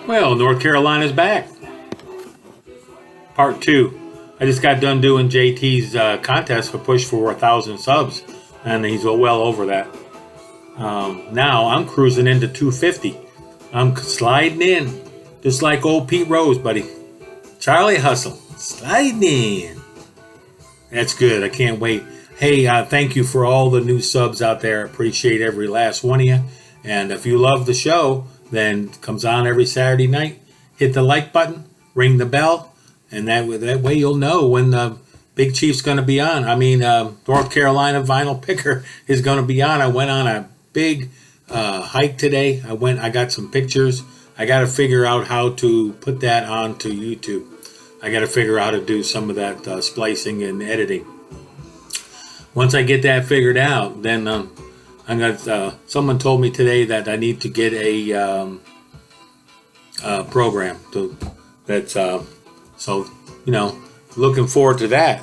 Well, North Carolina's back. Part 2. I just got done doing JT's contest for push for 1,000 subs, and he's well over that. Now I'm cruising into 250. I'm sliding in, just like old Pete Rose, buddy. Charlie Hustle, sliding in. That's good. I can't wait. Hey, thank you for all the new subs out there. Appreciate every last one of you. And if you love the show, then it comes on every Saturday night. Hit the like button, ring the bell, and that way you'll know when the Big Chief's going to be on. I mean, North Carolina Vinyl Picker is going to be on. I went on a big hike today. I got some pictures. I got to figure out how to put that onto YouTube. I got to figure out how to do some of that splicing and editing. Once I get that figured out, then I'm gonna. Someone told me today that I need to get a program that's so looking forward to that.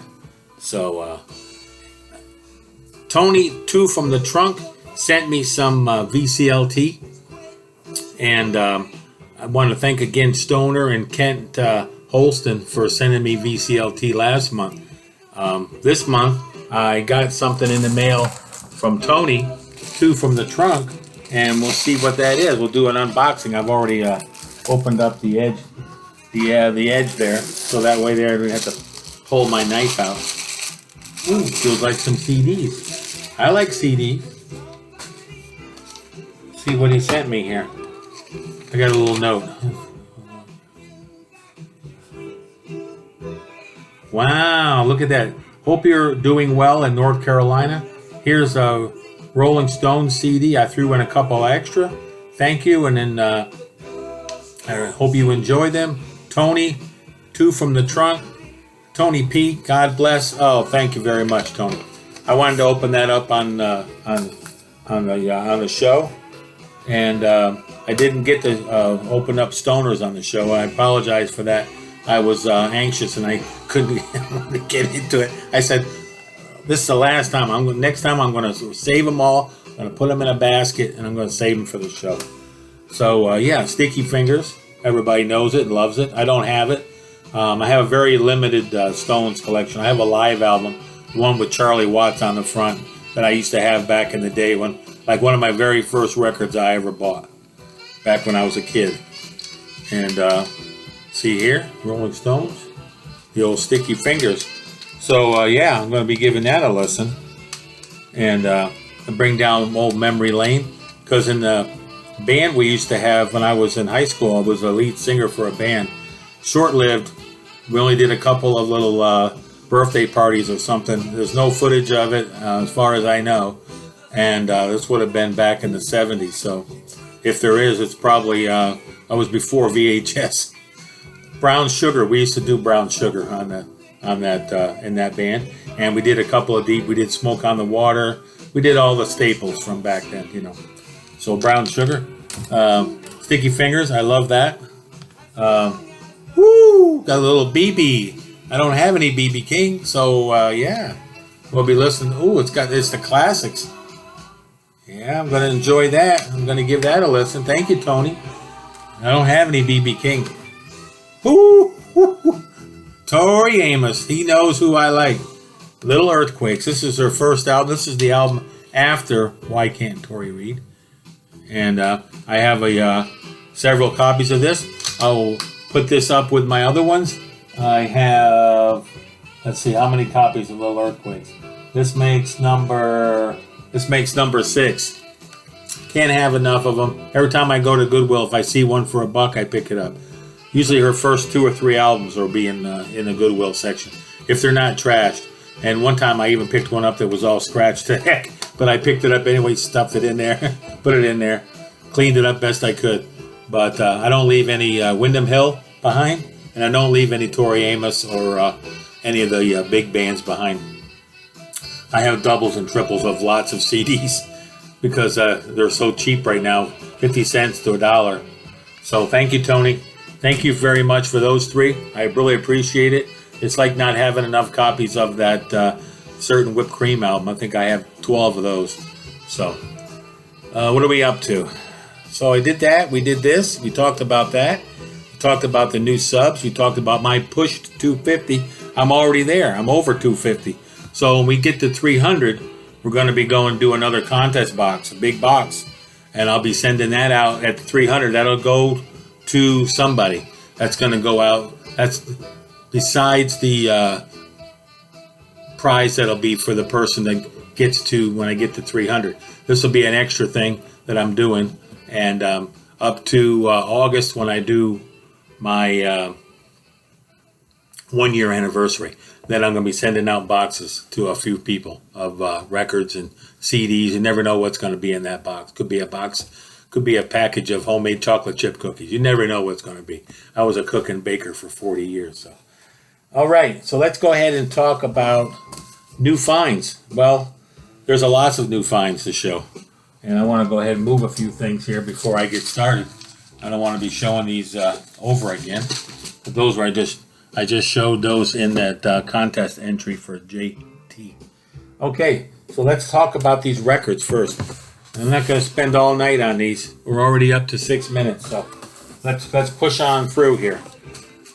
So Tony 2 from the trunk sent me some VCLT, and I want to thank again Stoner and Kent Holston for sending me VCLT last month. This month I got something in the mail from Tony 2 from the trunk, and we'll see what that is. We'll do an unboxing. I've already opened up the edge, the edge there, so that way there I don't have to pull my knife out. Ooh, feels like some CDs. I like CDs. See what he sent me here. I got a little note. Wow, look at that. Hope you're doing well in North Carolina. Here's a Rolling Stones CD. I threw in a couple extra. Thank you, and then I hope you enjoy them. Tony 2 from the trunk. Tony P, God bless. Oh, thank you very much, Tony. I wanted to open that up on the show, and I didn't get to open up Stoners on the show. I apologize for that. I was anxious and I couldn't get into it. I said, this is the last time. Next time I'm going to save them all. I'm going to put them in a basket, and I'm going to save them for the show. So, yeah, Sticky Fingers. Everybody knows it and loves it. I don't have it. I have a very limited Stones collection. I have a live album, one with Charlie Watts on the front, that I used to have back in the day, one of my very first records I ever bought, back when I was a kid. And see here, Rolling Stones, the old Sticky Fingers. So, yeah, I'm going to be giving that a listen, and bring down old memory lane, because in the band we used to have when I was in high school, I was a lead singer for a band. Short-lived. We only did a couple of little birthday parties or something. There's no footage of it as far as I know, and this would have been back in the 70s. So if there is, it's probably I was before VHS. Brown Sugar. We used to do Brown Sugar on that in that band, and we did a couple of deep. We did Smoke on the Water. We did all the staples from back then, So Brown Sugar, Sticky Fingers. I love that. Woo! Got a little BB. I don't have any BB King, so yeah, we'll be listening. Ooh, it's the classics. Yeah, I'm gonna enjoy that. I'm gonna give that a listen. Thank you, Tony. I don't have any BB King. Ooh, Tori Amos. He knows who I like. Little Earthquakes. This is her first album. This is the album after Why Can't Tori Read? And I have several copies of this. I'll put this up with my other ones. I have, let's see, how many copies of Little Earthquakes? This makes number 6. Can't have enough of them. Every time I go to Goodwill, if I see one for $1, I pick it up. Usually her first 2 or 3 albums will be in the Goodwill section, if they're not trashed. And one time I even picked one up that was all scratched to heck, but I picked it up anyway, stuffed it in there, put it in there, cleaned it up best I could. But I don't leave any Windham Hill behind, and I don't leave any Tori Amos or any of the big bands behind. I have doubles and triples of lots of CDs because they're so cheap right now, 50 cents to $1. So thank you, Tony. Thank you very much for those 3. I really appreciate it. It's like not having enough copies of that certain Whipped Cream album. I think I have 12 of those. So what are we up to? so I did that. We did this. We talked about that. We talked about the new subs. We talked about my push to 250. I'm already there. I'm over 250. So when we get to 300, we're going to be going to do another contest box, a big box. And I'll be sending that out at 300. That'll go to somebody. That's going to go out. That's besides the prize that'll be for the person that gets to when I get to 300. This will be an extra thing that I'm doing. And up to August when I do my 1 year anniversary. Then I'm going to be sending out boxes to a few people of records and CDs. You never know what's going to be in that box. Could be a box, could be a package of homemade chocolate chip cookies. You never know what's going to be. I was a cook and baker for 40 years. So, all right, so let's go ahead and talk about new finds. Well, there's a lots of new finds to show. And I want to go ahead and move a few things here before I get started. I don't want to be showing these over again. But those were I just showed those in that contest entry for JT. Okay, so let's talk about these records first. I'm not going to spend all night on these. We're already up to 6 minutes, so let's push on through here.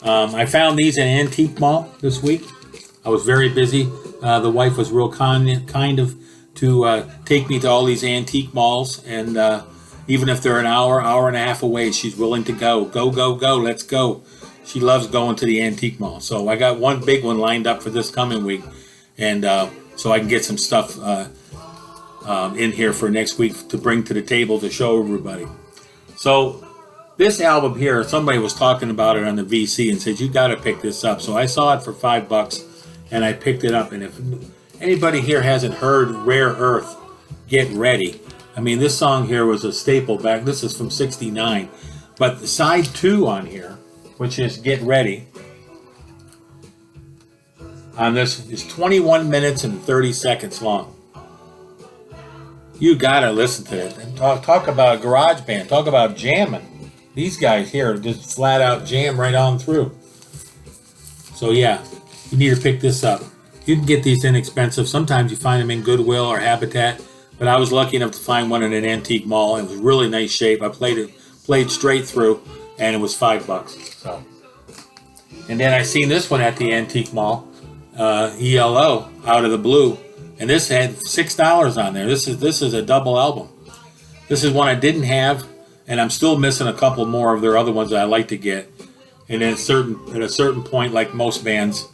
I found these in Antique Mall this week. I was very busy. The wife was real kind of to take me to all these antique malls, and even if they're an hour and a half away, she's willing to go. Go, let's go. She loves going to the antique mall. So I got one big one lined up for this coming week. And so I can get some stuff in here for next week to bring to the table to show everybody. So this album here, somebody was talking about it on the VC and said, you got to pick this up. So I saw it for $5 and I picked it up. And if anybody here hasn't heard Rare Earth, Get Ready. I mean, this song here was a staple back. This is from '69. But the side 2 on here, which is Get Ready, on this is 21 minutes and 30 seconds long. You gotta listen to it. And talk about a garage band. Talk about jamming. These guys here just flat out jam right on through. So yeah, you need to pick this up. You can get these inexpensive. Sometimes you find them in Goodwill or Habitat. But I was lucky enough to find one in an antique mall. It was really nice shape. I played straight through. And it was $5. So, and then I seen this one at the antique mall, ELO, Out of the Blue, and this had $6 on there. This is a double album. This is one I didn't have, and I'm still missing a couple more of their other ones that I like to get. And at a certain point, like most bands,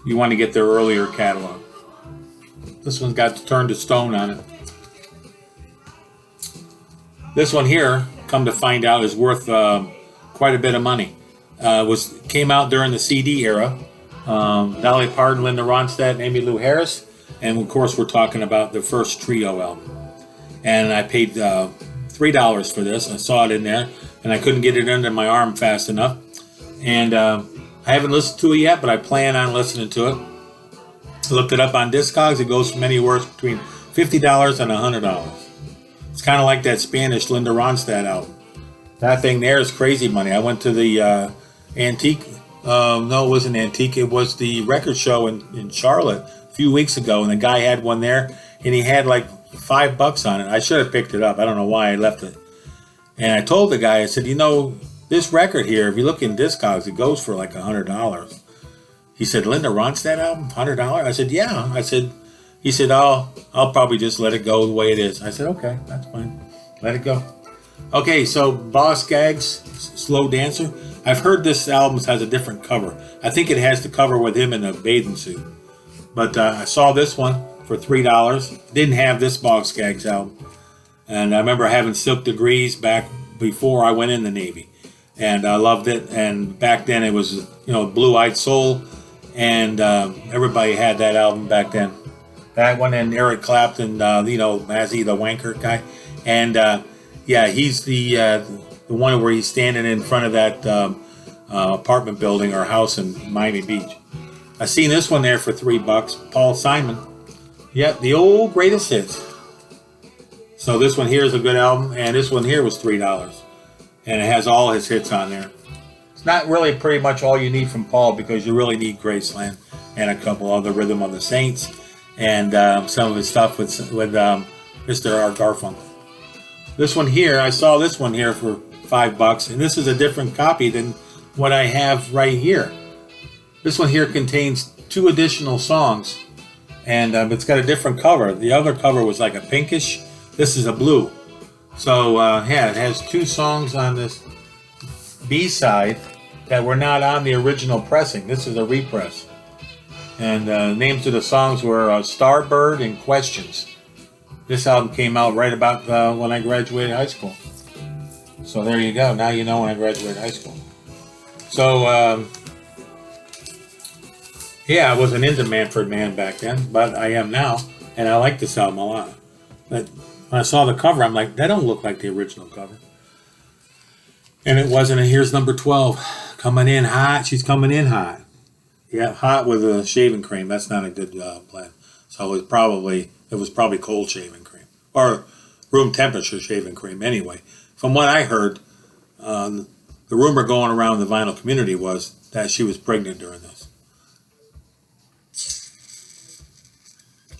you want to get their earlier catalog. This one's got Turn to Stone on it. This one here, come to find out, is worth quite a bit of money. Came out during the CD era. Dolly Parton, Linda Ronstadt, and Emmylou Harris. And of course, we're talking about the first Trio album. And I paid $3 for this. I saw it in there, and I couldn't get it under my arm fast enough. And I haven't listened to it yet, but I plan on listening to it. I looked it up on Discogs. It goes from anywhere between $50 and $100. It's kind of like that Spanish Linda Ronstadt album. That thing there is crazy money. I went to the antique. No, it wasn't antique. It was the record show in Charlotte a few weeks ago, and the guy had one there, and he had like $5 on it. I should have picked it up. I don't know why I left it. And I told the guy, I said, this record here, if you look in Discogs, it goes for like $100. He said, Linda Ronstadt album, $100? I said, yeah. He said, I'll probably just let it go the way it is. I said, okay, that's fine. Let it go. Okay, so Boss Skaggs, Slow Dancer. I've heard this album has a different cover. I think it has the cover with him in a bathing suit. But I saw this one for $3. Didn't have this Boss Skaggs album. And I remember having Silk Degrees back before I went in the Navy. And I loved it. And back then it was, Blue Eyed Soul. And everybody had that album back then. That one and Eric Clapton, Mazzy the Wanker guy. And yeah, he's the one where he's standing in front of that apartment building or house in Miami Beach. I seen this one there for $3. Paul Simon. Yep, the old greatest hits. So this one here is a good album, and this one here was $3. And it has all his hits on there. It's not really pretty much all you need from Paul, because you really need Graceland and a couple other Rhythm of the Saints and some of his stuff with Mr. Art Garfunkel. This one here, I saw this one here for $5, and this is a different copy than what I have right here. This one here contains 2 additional songs, and it's got a different cover. The other cover was like a pinkish. This is a blue. So yeah, it has 2 songs on this B-side that were not on the original pressing. This is a repress. And names of the songs were Starbird and Questions. This album came out right about when I graduated high school. So there you go. Now you know when I graduated high school. So yeah, I wasn't into Manfred Mann back then, but I am now, and I like this album a lot. But when I saw the cover, I'm like, that don't look like the original cover. And it wasn't. And here's number 12, coming in hot. She's coming in hot. Yeah, hot with a shaving cream. That's not a good blend. So it was probably cold shaving cream or room temperature shaving cream. Anyway, from what I heard, the rumor going around the vinyl community was that she was pregnant during this.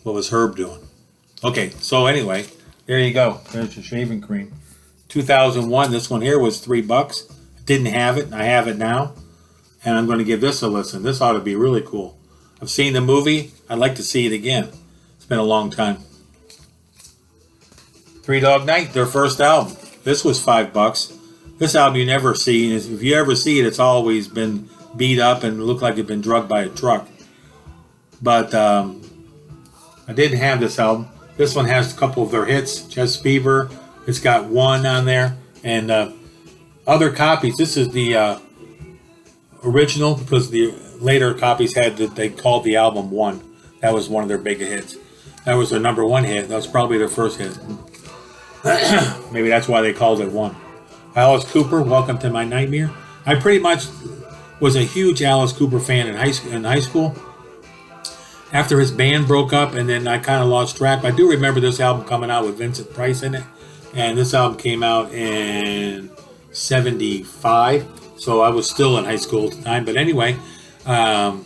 What was Herb doing? Okay, so anyway, there you go. There's your shaving cream. 2001, this one here was $3. Didn't have it. I have it now. And I'm going to give this a listen. This ought to be really cool. I've seen the movie. I'd like to see it again. It's been a long time. Three Dog Night, their first album. This was $5. This album you never see. If you ever see it, it's always been beat up and looked like it's been drugged by a truck. But I didn't have this album. This one has a couple of their hits. Chest Fever. It's got One on there. And other copies. This is the original, because the later copies had they called the album One. That was one of their big hits. That was their number 1 hit. That was probably their first hit. Maybe that's why they called it One. Alice Cooper, Welcome to My Nightmare. I pretty much was a huge Alice Cooper fan in high school. After his band broke up, and then I kind of lost track. I do remember this album coming out with Vincent Price in it. And this album came out in 75. So I was still in high school at the time. But anyway, I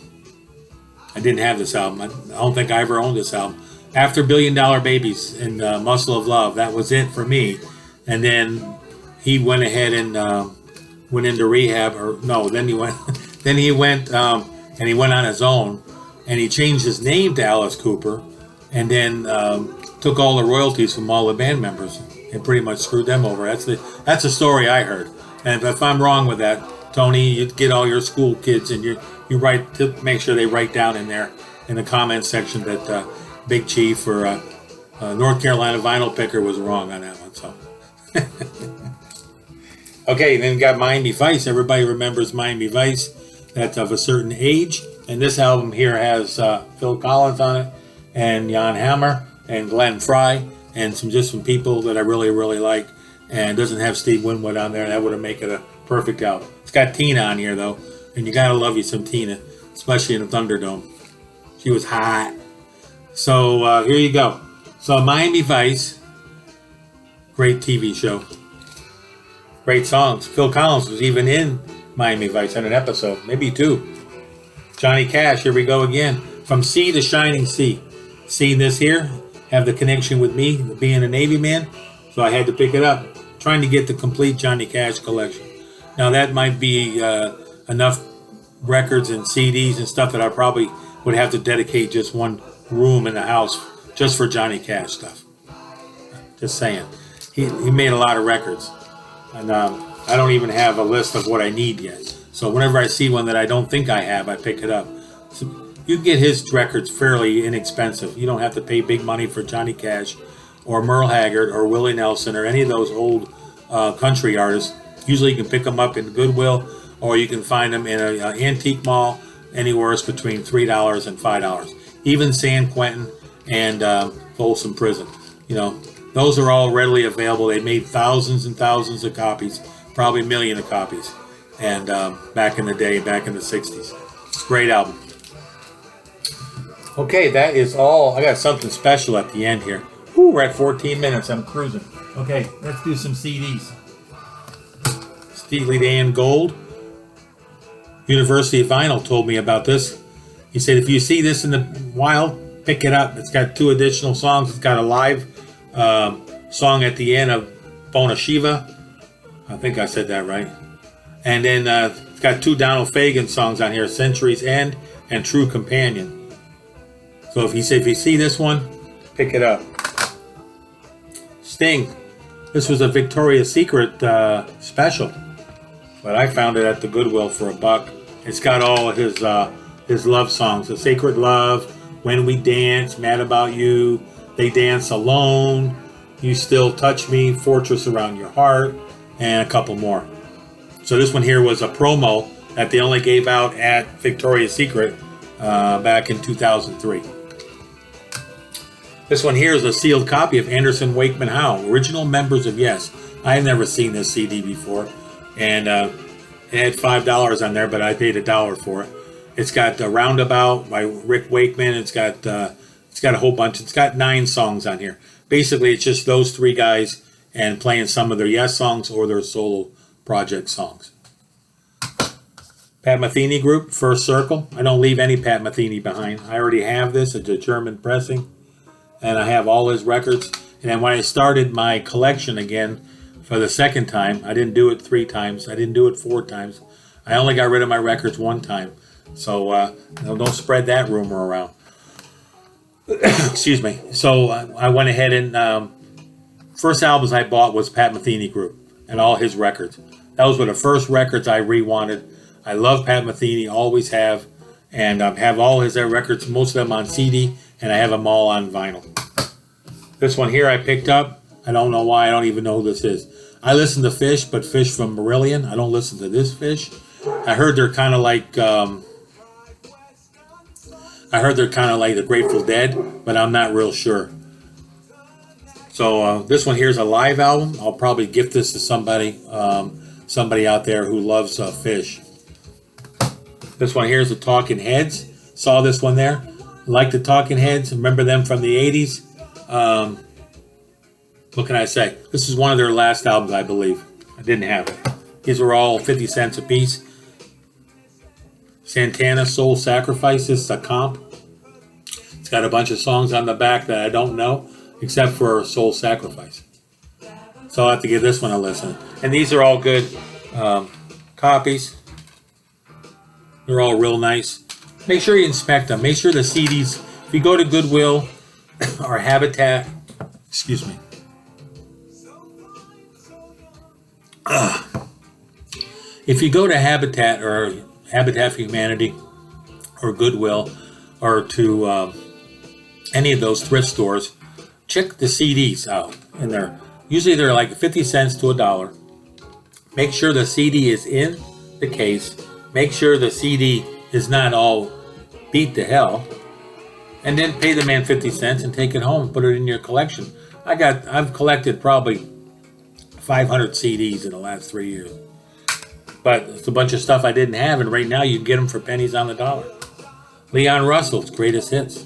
didn't have this album. I don't think I ever owned this album. After $1 Billion Babies and Muscle of Love, that was it for me. And then he went ahead and went into rehab. Then he went on his own. And he changed his name to Alice Cooper. And then took all the royalties from all the band members and pretty much screwed them over. That's the story I heard. And if I'm wrong with that, Tony, you get all your school kids and you write to make sure they write down in there in the comment section that Big Chief or North Carolina Vinyl Picker was wrong on that one. So, okay, then got Miami Vice. Everybody remembers Miami Vice. That's of a certain age. And this album here has Phil Collins on it, and Jan Hammer, and Glenn Frey, and some people that I really, really like. And doesn't have Steve Winwood on there. That would have made it a perfect album. It's got Tina on here, though. And you gotta love you some Tina, especially in the Thunderdome. She was hot. So here you go. So Miami Vice, great TV show. Great songs. Phil Collins was even in Miami Vice on an episode, maybe 2. Johnny Cash, here we go again. From Sea to Shining Sea. Seeing this here, have the connection with me, being a Navy man, so I had to pick it up. Trying to get the complete Johnny Cash collection. Now that might be enough records and CDs and stuff that I probably would have to dedicate just one room in the house just for Johnny Cash stuff. Just saying. He made a lot of records. And I don't even have a list of what I need yet. So whenever I see one that I don't think I have, I pick it up. So you can get his records fairly inexpensive. You don't have to pay big money for Johnny Cash or Merle Haggard or Willie Nelson or any of those old country artists. Usually you can pick them up in Goodwill, or you can find them in an antique mall, anywhere between $3 and $5. Even San Quentin and Folsom Prison. You know, those are all readily available. They made thousands and thousands of copies, probably a million of copies. And back in the day, back in the 60s. Great album. Okay, that is all. I got something special at the end here. Whew, we're at 14 minutes. I'm cruising. Okay, let's do some CDs. Steely Dan Gold. University of Vinyl told me about this. He said, if you see this in the wild, pick it up. It's got 2 additional songs. It's got a live song at the end of Shiva. I think I said that right. And then it's got 2 Donald Fagen songs on here, Century's End and True Companion. So if you see this one, pick it up. Sting. This was a Victoria's Secret special, but I found it at the Goodwill for $1. It's got all his love songs: The Sacred Love, When We Dance, Mad About You, They Dance Alone, You Still Touch Me, Fortress Around Your Heart, and a couple more. So this one here was a promo that they only gave out at Victoria's Secret back in 2003. This one here is a sealed copy of Anderson, Wakeman, Howe, original members of Yes. I've never seen this CD before, and it had $5 on there, but I paid $1 for it. It's got Roundabout by Rick Wakeman. It's got a whole bunch. It's got 9 songs on here. Basically, it's just those 3 guys and playing some of their Yes songs or their solo project songs. Pat Metheny Group, First Circle. I don't leave any Pat Metheny behind. I already have this. It's a German pressing, and I have all his records. And then when I started my collection again for the second time, I didn't do it 3 times. I didn't do it 4 times. I only got rid of my records 1 time. So don't spread that rumor around. Excuse me. So I went ahead and first albums I bought was Pat Metheny Group and all his records. Those were the first records I re-wanted. I love Pat Metheny, always have, and have all his records, most of them on CD, and I have them all on vinyl. This one here I picked up. I don't know why. I don't even know who this is. I listen to Fish, but Fish from Marillion. I don't listen to this Fish. I heard they're kind of like the Grateful Dead, but I'm not real sure. So this one here is a live album. I'll probably gift this to somebody out there who loves Fish. This one here is the Talking Heads. Saw this one there. Like the Talking Heads. Remember them from the 80s? What can I say? This is one of their last albums, I believe. I didn't have it. These were all 50 cents a piece. Santana, Soul Sacrifice. This is a comp. It's got a bunch of songs on the back that I don't know, except for Soul Sacrifice. So I'll have to give this one a listen. And these are all good copies. They're all real nice. Make sure you inspect them. Make sure the CDs, if you go to Goodwill or Habitat, excuse me. If you go to Habitat or Habitat for Humanity or Goodwill or to any of those thrift stores, check the CDs out. And usually they're like 50 cents to $1. Make sure the CD is in the case. Make sure the CD is not all beat to hell. And then pay the man 50 cents and take it home and put it in your collection. I've collected probably 500 CDs in the last 3 years. But it's a bunch of stuff I didn't have, and right now you can get them for pennies on the dollar. Leon Russell's greatest hits.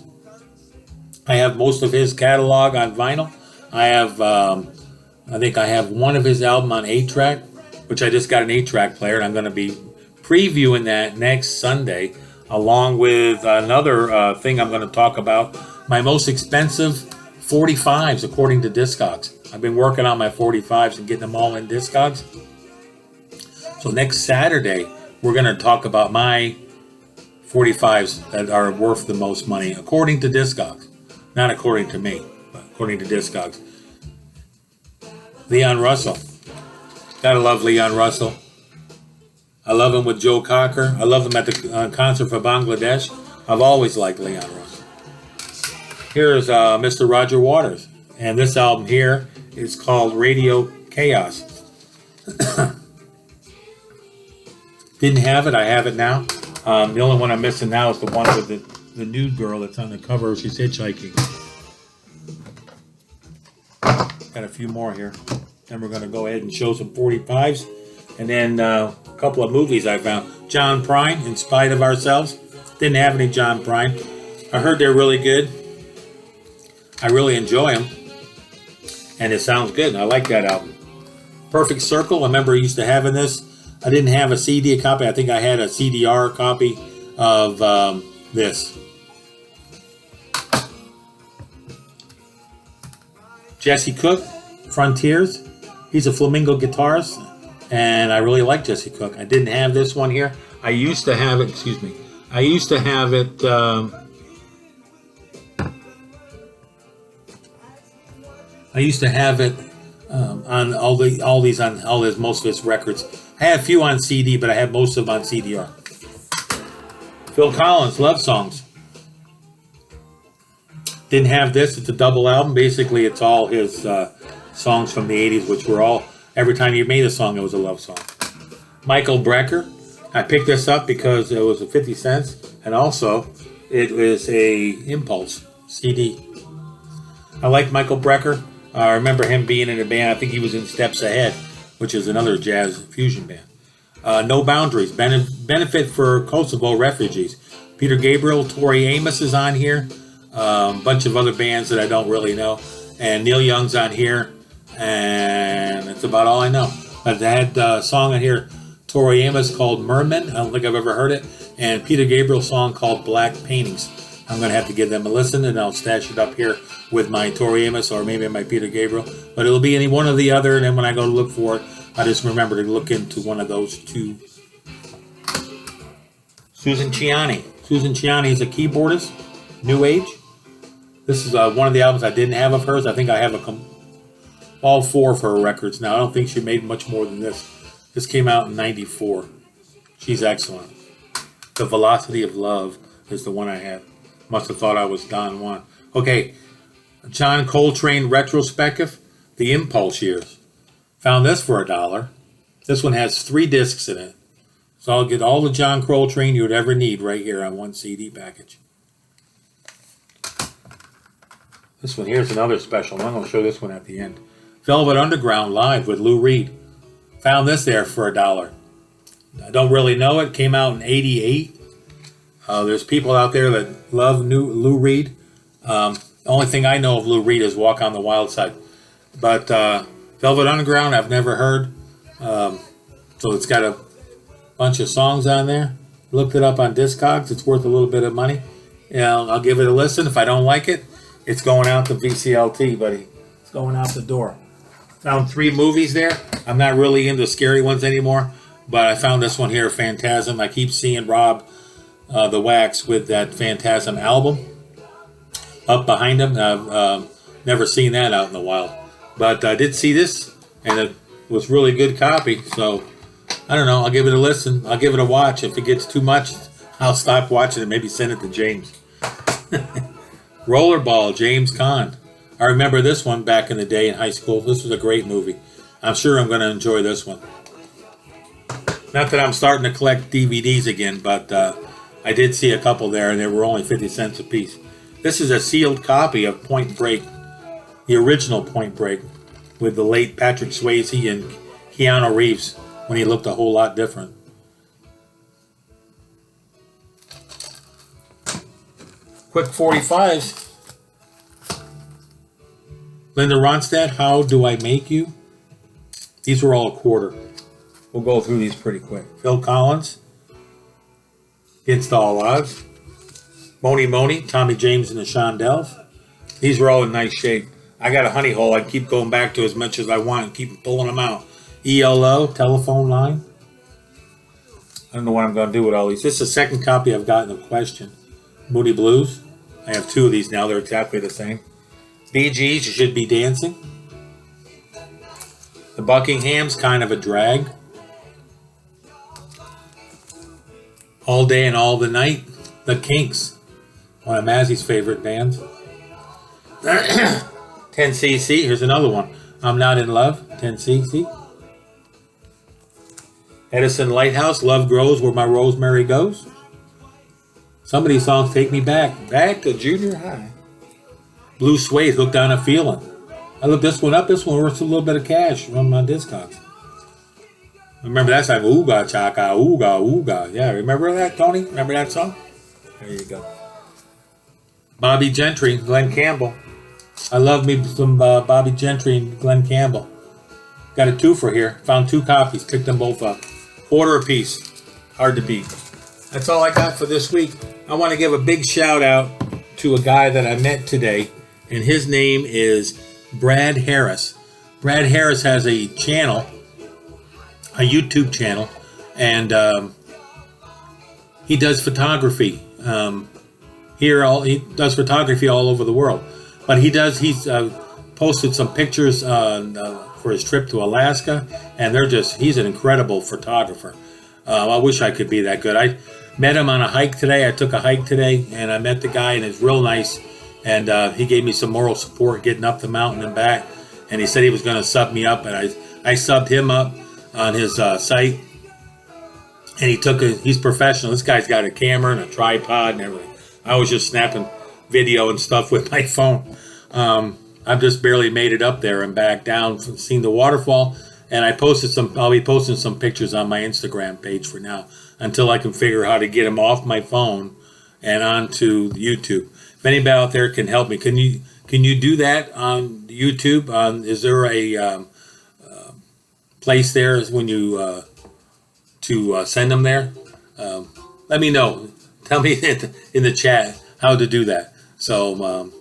I have most of his catalog on vinyl. I think I have one of his album on 8-track, which I just got an 8-track player, and I'm going to be previewing that next Sunday, along with another thing I'm going to talk about, my most expensive 45s according to Discogs. I've been working on my 45s and getting them all in Discogs. So next Saturday, we're going to talk about my 45s that are worth the most money, according to Discogs. Not according to me, but according to Discogs. Leon Russell. Gotta love Leon Russell. I love him with Joe Cocker. I love him at the concert for Bangladesh. I've always liked Leon Russell. Here's Mr. Roger Waters. And this album here is called Radio Chaos. Didn't have it. I have it now. The only one I'm missing now is the one with the nude girl that's on the cover. She's hitchhiking. Got a few more here. Then we're going to go ahead and show some 45s. And then a couple of movies I found. John Prine, In Spite of Ourselves. Didn't have any John Prine. I heard they're really good. I really enjoy them. And it sounds good. I like that album. Perfect Circle. I remember used to having this. I didn't have a CD copy. I think I had a CDR copy of this. Jesse Cook, Frontiers. He's a flamenco guitarist, and I really like Jesse Cook. I didn't have this one here. I used to have it. Excuse me. I used to have it. I used to have it on most of his records. I had a few on CD, but I had most of them on CDR. Phil Collins, Love Songs. Didn't have this. It's a double album. Basically, it's all his songs from the 80s, which were all, every time he made a song, it was a love song. Michael Brecker. I picked this up because it was 50 cents, and also it was a Impulse CD. I like Michael Brecker. I remember him being in a band. I think he was in Steps Ahead, which is another jazz fusion band. No Boundaries, Benefit for Kosovo Refugees. Peter Gabriel, Tori Amos is on here. A bunch of other bands that I don't really know. And Neil Young's on here. And that's about all I know. But I had a song on here, Tori Amos, called Merman. I don't think I've ever heard it. And Peter Gabriel's song called Black Paintings. I'm going to have to give them a listen, and I'll stash it up here with my Tori Amos or maybe my Peter Gabriel. But it'll be any one or the other, and then when I go to look for it, I just remember to look into one of those two. Susan Ciani. Susan Ciani is a keyboardist, New Age. This is one of the albums I didn't have of hers. I think I have all four of her records now. I don't think she made much more than this. This came out in '94. She's excellent. The Velocity of Love is the one I had. Must have thought I was Don Juan. Okay, John Coltrane Retrospective, The Impulse Years. Found this for $1. This one has 3 discs in it. So I'll get all the John Coltrane you would ever need right here on one CD package. This one here is another special one. I'll show this one at the end. Velvet Underground Live with Lou Reed. Found this there for $1. I don't really know it. Came out in '88. There's people out there that love Lou Reed. The only thing I know of Lou Reed is Walk on the Wild Side. But Velvet Underground, I've never heard. So it's got a bunch of songs on there. Looked it up on Discogs. It's worth a little bit of money. I'll give it a listen. If I don't like it, it's going out to VCLT, buddy. It's going out the door. Found 3 movies there. I'm not really into scary ones anymore, but I found this one here, Phantasm. I keep seeing Rob the Wax with that Phantasm album up behind him. I've never seen that out in the wild, but I did see this, and it was really good copy. So I don't know. I'll give it a listen. I'll give it a watch. If it gets too much, I'll stop watching and maybe send it to James. Rollerball, James Caan. I remember this one back in the day in high school. This was a great movie. I'm sure I'm going to enjoy this one. Not that I'm starting to collect DVDs again, but I did see a couple there, and they were only 50 cents a piece. This is a sealed copy of Point Break, the original Point Break, with the late Patrick Swayze and Keanu Reeves when he looked a whole lot different. Quick 45s. Linda Ronstadt, How Do I Make You? These were all $1. We'll go through these pretty quick. Phil Collins, Against All Odds. Moni Moni, Tommy James and the Shondells. These were all in nice shape. I got a honey hole I keep going back to as much as I want and keep pulling them out. ELO, Telephone Line. I don't know what I'm going to do with all these. This is the second copy I've gotten of Question. Moody Blues. I have 2 of these now. They're exactly the same. Bee Gees, You Should Be Dancing. The Buckinghams, Kind of a Drag. All Day and All the Night. The Kinks, one of Mazzy's favorite bands. 10cc, here's another one. I'm Not in Love, 10cc. Edison Lighthouse, Love Grows Where My Rosemary Goes. Some of these songs take me back to junior high. Blue Suede, Hooked on a Feeling. I looked this one up. This one worth a little bit of cash from my Discogs. Remember that song? Ooga chaka, ooga, ooga. Yeah, remember that, Tony? Remember that song? There you go. Bobby Gentry, Glenn Campbell. I love me some Bobby Gentry and Glenn Campbell. Got a 2 here. Found 2 copies. Picked them both up. $1 a piece. Hard to beat. That's all I got for this week. I want to give a big shout out to a guy that I met today, and his name is Brad Harris. Brad Harris has a channel, a YouTube channel, and he does photography. He does photography all over the world, but he's posted some pictures for his trip to Alaska, and he's an incredible photographer. I wish I could be that good. I met him on a hike today. I took a hike today, and I met the guy, and it's real nice, and he gave me some moral support getting up the mountain and back, and he said he was going to sub me up, and I subbed him up on his site, and he's professional. This guy's got a camera and a tripod and everything. I was just snapping video and stuff with my phone. I've just barely made it up there and back down, seen the waterfall, and I'll be posting some pictures on my Instagram page for now until I can figure out how to get them off my phone and onto YouTube. If anybody out there can help me, can you do that on YouTube? Is there a place there when you to send them there? Let me know. Tell me in the chat how to do that. So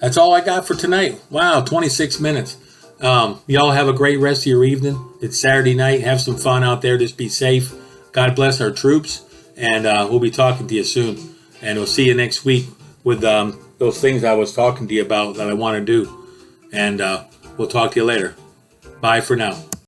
that's all I got for tonight. Wow, 26 minutes. Y'all have a great rest of your evening. It's Saturday night. Have some fun out there. Just be safe. God bless our troops. And we'll be talking to you soon. And we'll see you next week with those things I was talking to you about that I want to do. And we'll talk to you later. Bye for now.